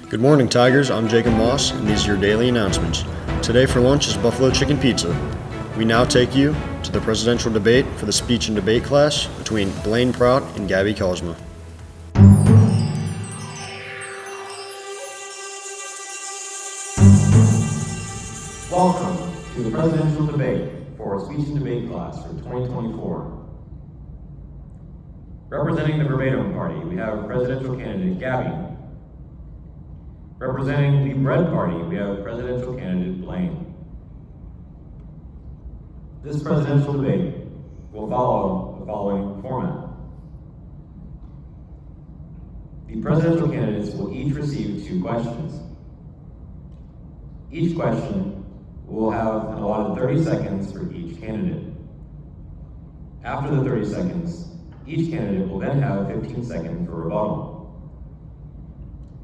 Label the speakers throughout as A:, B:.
A: Good morning, Tigers. I'm Jacob Moss, and these are your daily announcements. Today for lunch is Buffalo Chicken Pizza. We now take you to the presidential debate for the speech and debate class between Blaine Prout and Gabby Kozma.
B: Welcome to the presidential debate for speech and debate class for 2024. Representing the Verbatim Party, we have presidential candidate Gabby. Representing the Bread Party, we have presidential candidate Blaine. This presidential debate will follow the following format. The presidential candidates will each receive 2 questions. Each question will have an allotted 30 seconds for each candidate. After the 30 seconds, each candidate will then have 15 seconds for rebuttal.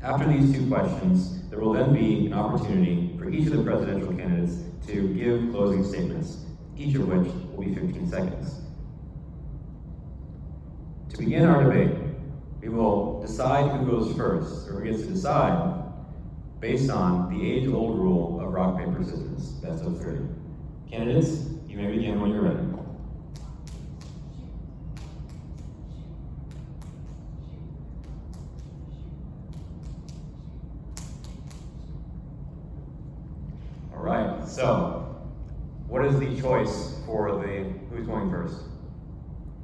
B: After these 2 questions, there will then be an opportunity for each of the presidential candidates to give closing statements, each of which will be 15 seconds. To begin our debate, we will decide who goes first, or who gets to decide, based on the age-old rule of rock, paper, scissors, best of 3. Candidates, you may begin when you're ready. All right, so what is the choice for who's going first?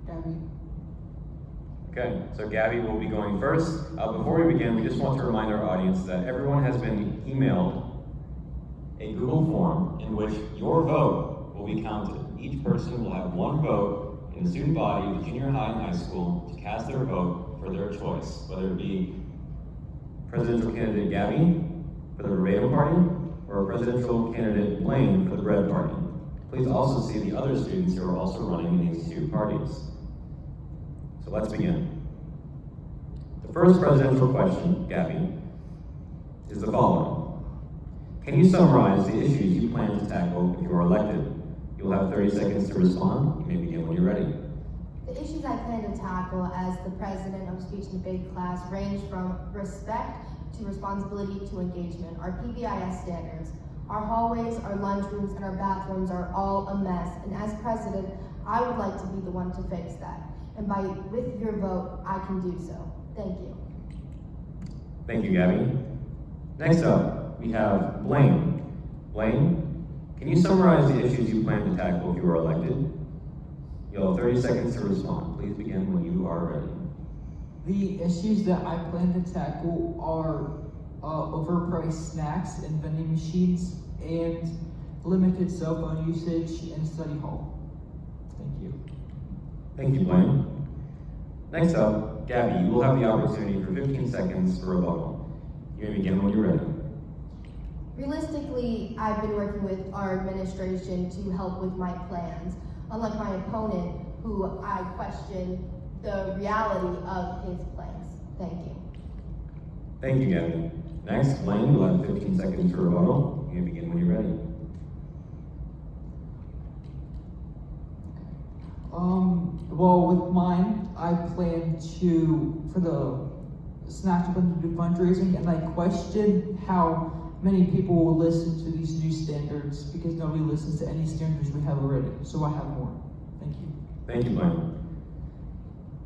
C: Gabby.
B: Okay, so Gabby will be going first. Before we begin, we just want to remind our audience that everyone has been emailed a Google form in which your vote will be counted. Each person will have 1 vote in the student body of junior high and high school to cast their vote for their choice, whether it be presidential candidate Gabby for the Verbatim Party or presidential candidate Blaine for the Bread Party. Please also see the other students who are also running in these 2 parties. So let's begin. The first presidential question, Gabby, is the following. Can you summarize the issues you plan to tackle if you are elected? You'll have 30 seconds to respond. You may begin when you're ready.
D: The issues I plan to tackle as the president of speech and debate class range from respect to responsibility to engagement. Our PBIS standards, our hallways, our lunchrooms, and our bathrooms are all a mess. And as president, I would like to be the one to fix that. And with your vote, I can do so. Thank you.
B: Thank you, Gabby. Next up, we have Blaine. Blaine, can you summarize the issues you plan to tackle if you are elected? You'll have 30 seconds to respond. Please begin when you are ready.
C: The issues that I plan to tackle are overpriced snacks and vending machines and limited cell phone usage in study hall. Thank you.
B: Thank you, Blaine. Next up, Gabby, you will have the opportunity for 15 seconds for rebuttal. You may begin when you're ready.
D: Realistically, I've been working with our administration to help with my plans, unlike my opponent, who I question the reality of his plans. Thank you.
B: Thank you, Gabby. Next, Blaine, you'll have 15 seconds for rebuttal. You may begin when you're ready.
C: Well, with mine, I plan for the snack to do fundraising, and I question how many people will listen to these new standards because nobody listens to any standards we have already. So I have more. Thank you.
B: Thank you, Blaine.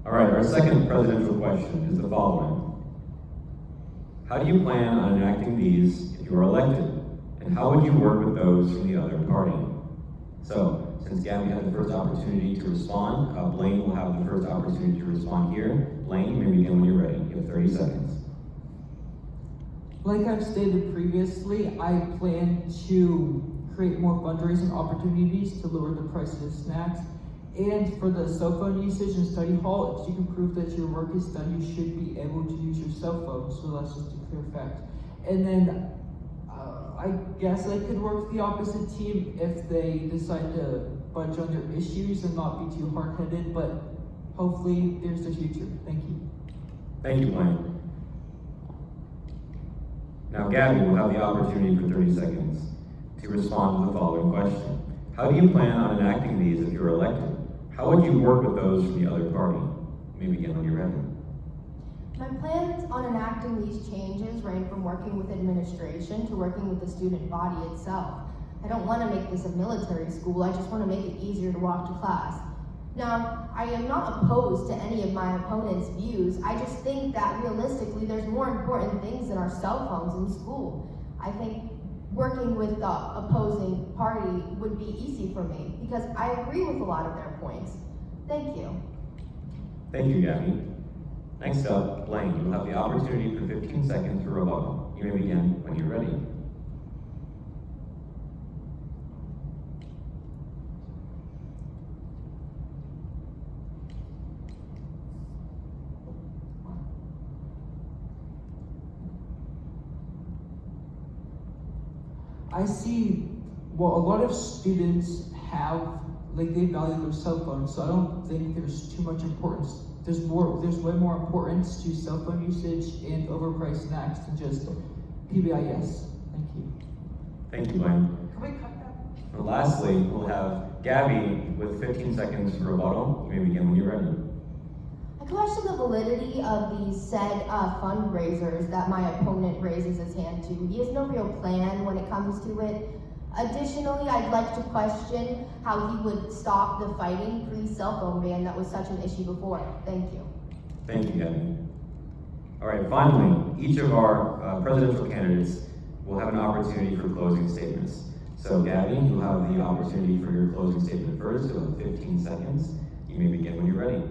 B: All right, our second presidential question is the following. How do you plan on enacting these if you are elected? And how would you work with those from the other party? So, since Gabby had the first opportunity to respond, Blaine will have the first opportunity to respond here. Blaine, you may begin when you're ready. You have 30 seconds.
C: Like I've stated previously, I plan to create more fundraising opportunities to lower the price of snacks. And for the cell phone usage in study hall, if you can prove that your work is done, you should be able to use your cell phone. So that's just a clear fact. And then I guess I could work with the opposite team if they decide to budge on their issues and not be too hard-headed, but hopefully there's the future. Thank you.
B: Thank you, Blaine. Now Gabby will have the opportunity for 30 seconds to respond to the following question. How do you plan on enacting these if you're elected? How would you work with those from the other party? You may begin when you're ready.
D: My plans on enacting these changes range from working with administration to working with the student body itself. I don't want to make this a military school, I just want to make it easier to walk to class. Now, I am not opposed to any of my opponent's views, I just think that realistically there's more important things than our cell phones in school. I think working with the opposing party would be easy for me because I agree with a lot of their points. Thank you.
B: Thank you, Gabby. Next up, Blaine, you'll have the opportunity for 15 seconds for rebuttal. You may begin when you're ready.
C: I see, well, a lot of students have, like, they value their cell phones, so I don't think there's too much importance. There's way more importance to cell phone usage and overpriced snacks than just PBIS. Thank you.
B: Thank you, Blaine.
C: Can we cut that?
B: And lastly, we'll have Gabby with 15 seconds for rebuttal. You may begin when you're ready.
D: I question the validity of these said fundraisers that my opponent raises his hand to. He has no real plan when it comes to it. Additionally, I'd like to question how he would stop the fighting pre-cell phone ban that was such an issue before. Thank you.
B: Thank you, Gabby. All right, finally, each of our presidential candidates will have an opportunity for closing statements. So Gabby, you'll have the opportunity for your closing statement first. You'll have 15 seconds. You may begin when you're ready.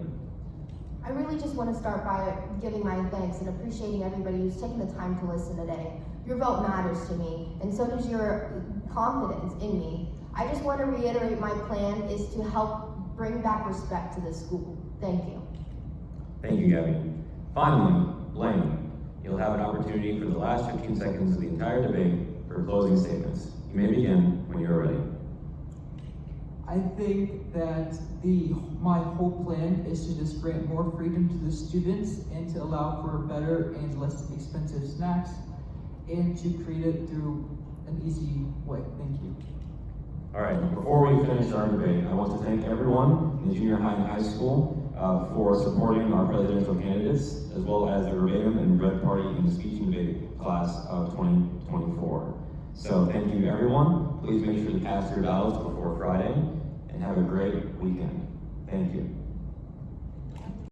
D: I really just want to start by giving my thanks and appreciating everybody who's taken the time to listen today. Your vote matters to me, and so does your confidence in me. I just want to reiterate my plan is to help bring back respect to this school. Thank you.
B: Thank you, Gabby. Finally, Blaine, you'll have an opportunity for the last 15 seconds of the entire debate for closing statements. You may begin when you're ready.
C: I think that my whole plan is to just grant more freedom to the students and to allow for better and less expensive snacks and to create it through an easy way. Thank you.
B: All right, before we finish our debate, I want to thank everyone in the junior high and high school for supporting our presidential candidates, as well as the verbatim and red party in the speech and debate class of 2024. So thank you, everyone. Please make sure to cast your ballots before Friday, and have a great weekend. Thank you.